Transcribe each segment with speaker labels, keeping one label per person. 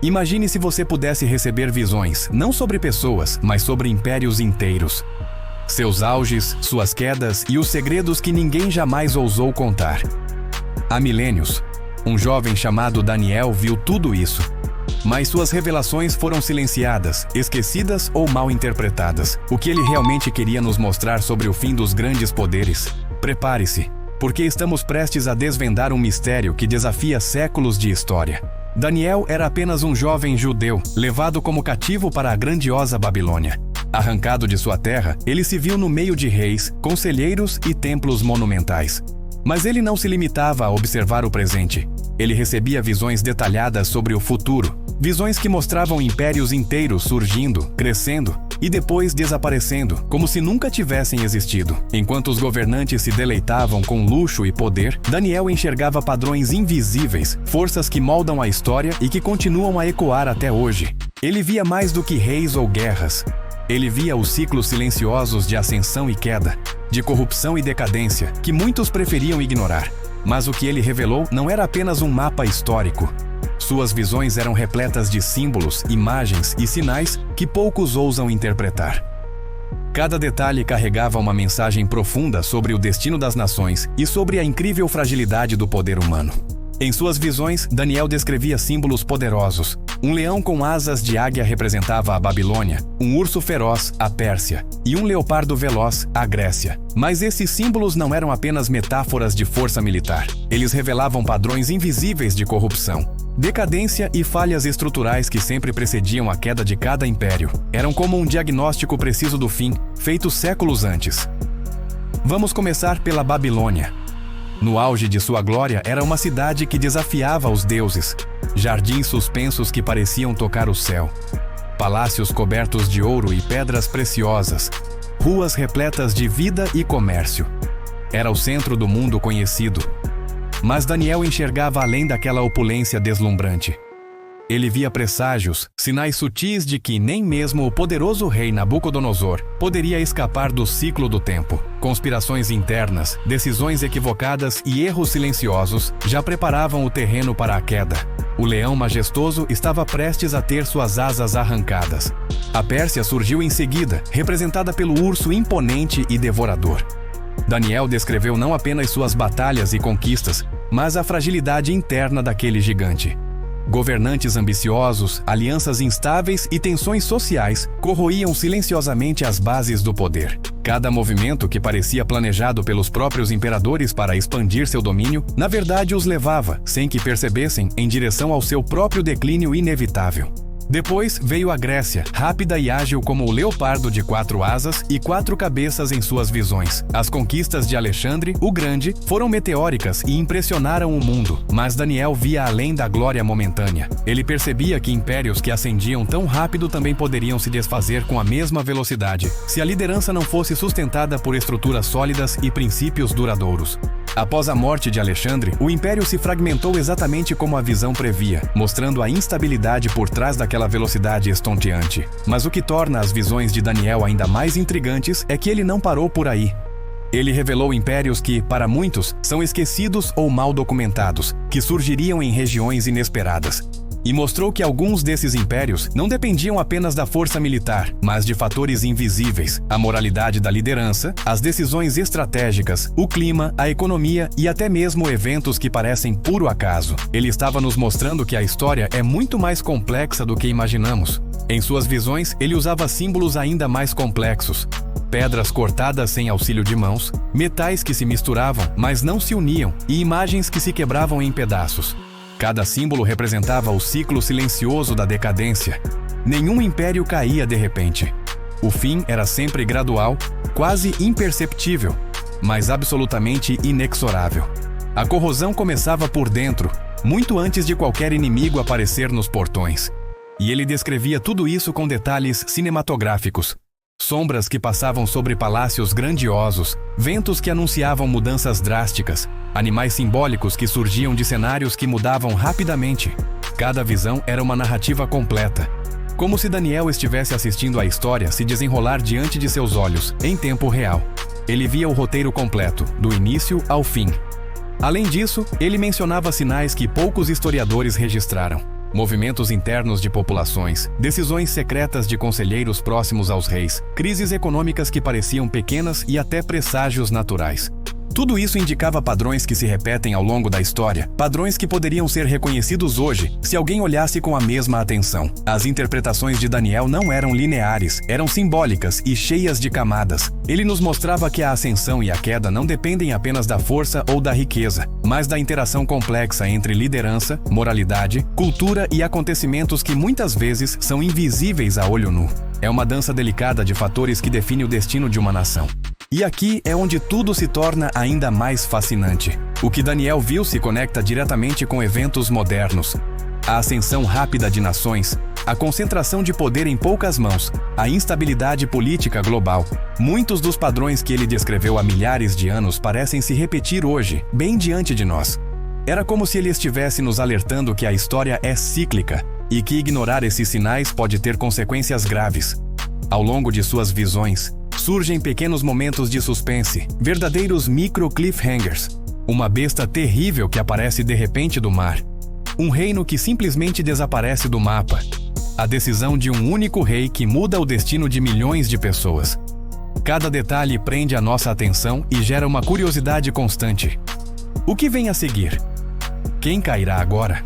Speaker 1: Imagine se você pudesse receber visões, não sobre pessoas, mas sobre impérios inteiros. Seus auges, suas quedas e os segredos que ninguém jamais ousou contar. Há milênios, um jovem chamado Daniel viu tudo isso. Mas suas revelações foram silenciadas, esquecidas ou mal interpretadas. O que ele realmente queria nos mostrar sobre o fim dos grandes poderes? Prepare-se, porque estamos prestes a desvendar um mistério que desafia séculos de história. Daniel era apenas um jovem judeu, levado como cativo para a grandiosa Babilônia. Arrancado de sua terra, ele se viu no meio de reis, conselheiros e templos monumentais. Mas ele não se limitava a observar o presente. Ele recebia visões detalhadas sobre o futuro. Visões que mostravam impérios inteiros surgindo, crescendo e depois desaparecendo, como se nunca tivessem existido. Enquanto os governantes se deleitavam com luxo e poder, Daniel enxergava padrões invisíveis, forças que moldam a história e que continuam a ecoar até hoje. Ele via mais do que reis ou guerras. Ele via os ciclos silenciosos de ascensão e queda, de corrupção e decadência, que muitos preferiam ignorar. Mas o que ele revelou não era apenas um mapa histórico. Suas visões eram repletas de símbolos, imagens e sinais que poucos ousam interpretar. Cada detalhe carregava uma mensagem profunda sobre o destino das nações e sobre a incrível fragilidade do poder humano. Em suas visões, Daniel descrevia símbolos poderosos. Um leão com asas de águia representava a Babilônia, um urso feroz, a Pérsia, e um leopardo veloz, a Grécia. Mas esses símbolos não eram apenas metáforas de força militar. Eles revelavam padrões invisíveis de corrupção, decadência e falhas estruturais que sempre precediam a queda de cada império. Eram como um diagnóstico preciso do fim, feito séculos antes. Vamos começar pela Babilônia. No auge de sua glória, era uma cidade que desafiava os deuses. Jardins suspensos que pareciam tocar o céu. Palácios cobertos de ouro e pedras preciosas. Ruas repletas de vida e comércio. Era o centro do mundo conhecido. Mas Daniel enxergava além daquela opulência deslumbrante. Ele via presságios, sinais sutis de que nem mesmo o poderoso rei Nabucodonosor poderia escapar do ciclo do tempo. Conspirações internas, decisões equivocadas e erros silenciosos já preparavam o terreno para a queda. O leão majestoso estava prestes a ter suas asas arrancadas. A Pérsia surgiu em seguida, representada pelo urso imponente e devorador. Daniel descreveu não apenas suas batalhas e conquistas, mas a fragilidade interna daquele gigante. Governantes ambiciosos, alianças instáveis e tensões sociais corroíam silenciosamente as bases do poder. Cada movimento que parecia planejado pelos próprios imperadores para expandir seu domínio, na verdade os levava, sem que percebessem, em direção ao seu próprio declínio inevitável. Depois veio a Grécia, rápida e ágil como o leopardo de 4 asas e 4 cabeças em suas visões. As conquistas de Alexandre, o Grande, foram meteóricas e impressionaram o mundo, mas Daniel via além da glória momentânea. Ele percebia que impérios que ascendiam tão rápido também poderiam se desfazer com a mesma velocidade, se a liderança não fosse sustentada por estruturas sólidas e princípios duradouros. Após a morte de Alexandre, o império se fragmentou exatamente como a visão previa, mostrando a instabilidade por trás daquela velocidade estonteante. Mas o que torna as visões de Daniel ainda mais intrigantes é que ele não parou por aí. Ele revelou impérios que, para muitos, são esquecidos ou mal documentados, que surgiriam em regiões inesperadas. E mostrou que alguns desses impérios não dependiam apenas da força militar, mas de fatores invisíveis, a moralidade da liderança, as decisões estratégicas, o clima, a economia e até mesmo eventos que parecem puro acaso. Ele estava nos mostrando que a história é muito mais complexa do que imaginamos. Em suas visões, ele usava símbolos ainda mais complexos. Pedras cortadas sem auxílio de mãos, metais que se misturavam, mas não se uniam, e imagens que se quebravam em pedaços. Cada símbolo representava o ciclo silencioso da decadência. Nenhum império caía de repente. O fim era sempre gradual, quase imperceptível, mas absolutamente inexorável. A corrosão começava por dentro, muito antes de qualquer inimigo aparecer nos portões. E ele descrevia tudo isso com detalhes cinematográficos. Sombras que passavam sobre palácios grandiosos, ventos que anunciavam mudanças drásticas, animais simbólicos que surgiam de cenários que mudavam rapidamente. Cada visão era uma narrativa completa, como se Daniel estivesse assistindo a história se desenrolar diante de seus olhos, em tempo real. Ele via o roteiro completo, do início ao fim. Além disso, ele mencionava sinais que poucos historiadores registraram. Movimentos internos de populações, decisões secretas de conselheiros próximos aos reis, crises econômicas que pareciam pequenas e até presságios naturais. Tudo isso indicava padrões que se repetem ao longo da história, padrões que poderiam ser reconhecidos hoje se alguém olhasse com a mesma atenção. As interpretações de Daniel não eram lineares, eram simbólicas e cheias de camadas. Ele nos mostrava que a ascensão e a queda não dependem apenas da força ou da riqueza, mas da interação complexa entre liderança, moralidade, cultura e acontecimentos que muitas vezes são invisíveis a olho nu. É uma dança delicada de fatores que define o destino de uma nação. E aqui é onde tudo se torna ainda mais fascinante. O que Daniel viu se conecta diretamente com eventos modernos. A ascensão rápida de nações, a concentração de poder em poucas mãos, a instabilidade política global. Muitos dos padrões que ele descreveu há milhares de anos parecem se repetir hoje, bem diante de nós. Era como se ele estivesse nos alertando que a história é cíclica e que ignorar esses sinais pode ter consequências graves. Ao longo de suas visões, surgem pequenos momentos de suspense, verdadeiros micro-cliffhangers. Uma besta terrível que aparece de repente do mar. Um reino que simplesmente desaparece do mapa. A decisão de um único rei que muda o destino de milhões de pessoas. Cada detalhe prende a nossa atenção e gera uma curiosidade constante. O que vem a seguir? Quem cairá agora?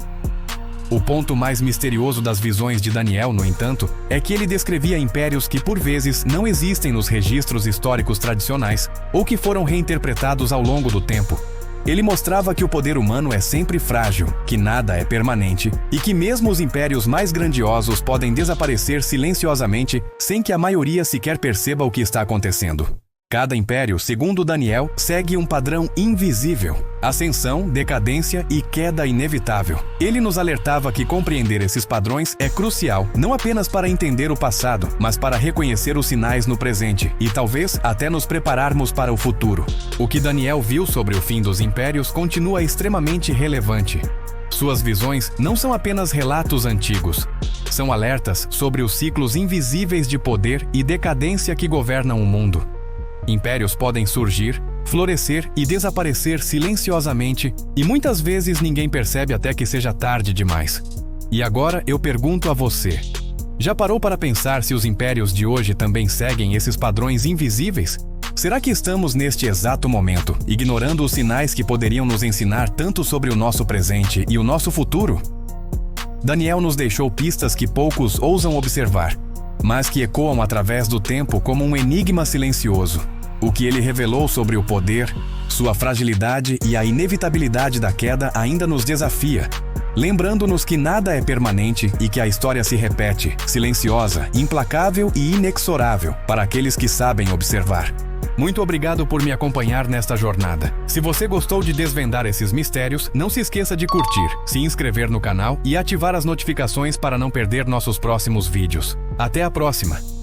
Speaker 1: O ponto mais misterioso das visões de Daniel, no entanto, é que ele descrevia impérios que por vezes não existem nos registros históricos tradicionais ou que foram reinterpretados ao longo do tempo. Ele mostrava que o poder humano é sempre frágil, que nada é permanente e que mesmo os impérios mais grandiosos podem desaparecer silenciosamente sem que a maioria sequer perceba o que está acontecendo. Cada império, segundo Daniel, segue um padrão invisível: ascensão, decadência e queda inevitável. Ele nos alertava que compreender esses padrões é crucial, não apenas para entender o passado, mas para reconhecer os sinais no presente e talvez até nos prepararmos para o futuro. O que Daniel viu sobre o fim dos impérios continua extremamente relevante. Suas visões não são apenas relatos antigos. São alertas sobre os ciclos invisíveis de poder e decadência que governam o mundo. Impérios podem surgir, florescer e desaparecer silenciosamente, e muitas vezes ninguém percebe até que seja tarde demais. E agora eu pergunto a você: já parou para pensar se os impérios de hoje também seguem esses padrões invisíveis? Será que estamos neste exato momento, ignorando os sinais que poderiam nos ensinar tanto sobre o nosso presente e o nosso futuro? Daniel nos deixou pistas que poucos ousam observar, mas que ecoam através do tempo como um enigma silencioso. O que ele revelou sobre o poder, sua fragilidade e a inevitabilidade da queda ainda nos desafia, lembrando-nos que nada é permanente e que a história se repete, silenciosa, implacável e inexorável para aqueles que sabem observar. Muito obrigado por me acompanhar nesta jornada. Se você gostou de desvendar esses mistérios, não se esqueça de curtir, se inscrever no canal e ativar as notificações para não perder nossos próximos vídeos. Até a próxima!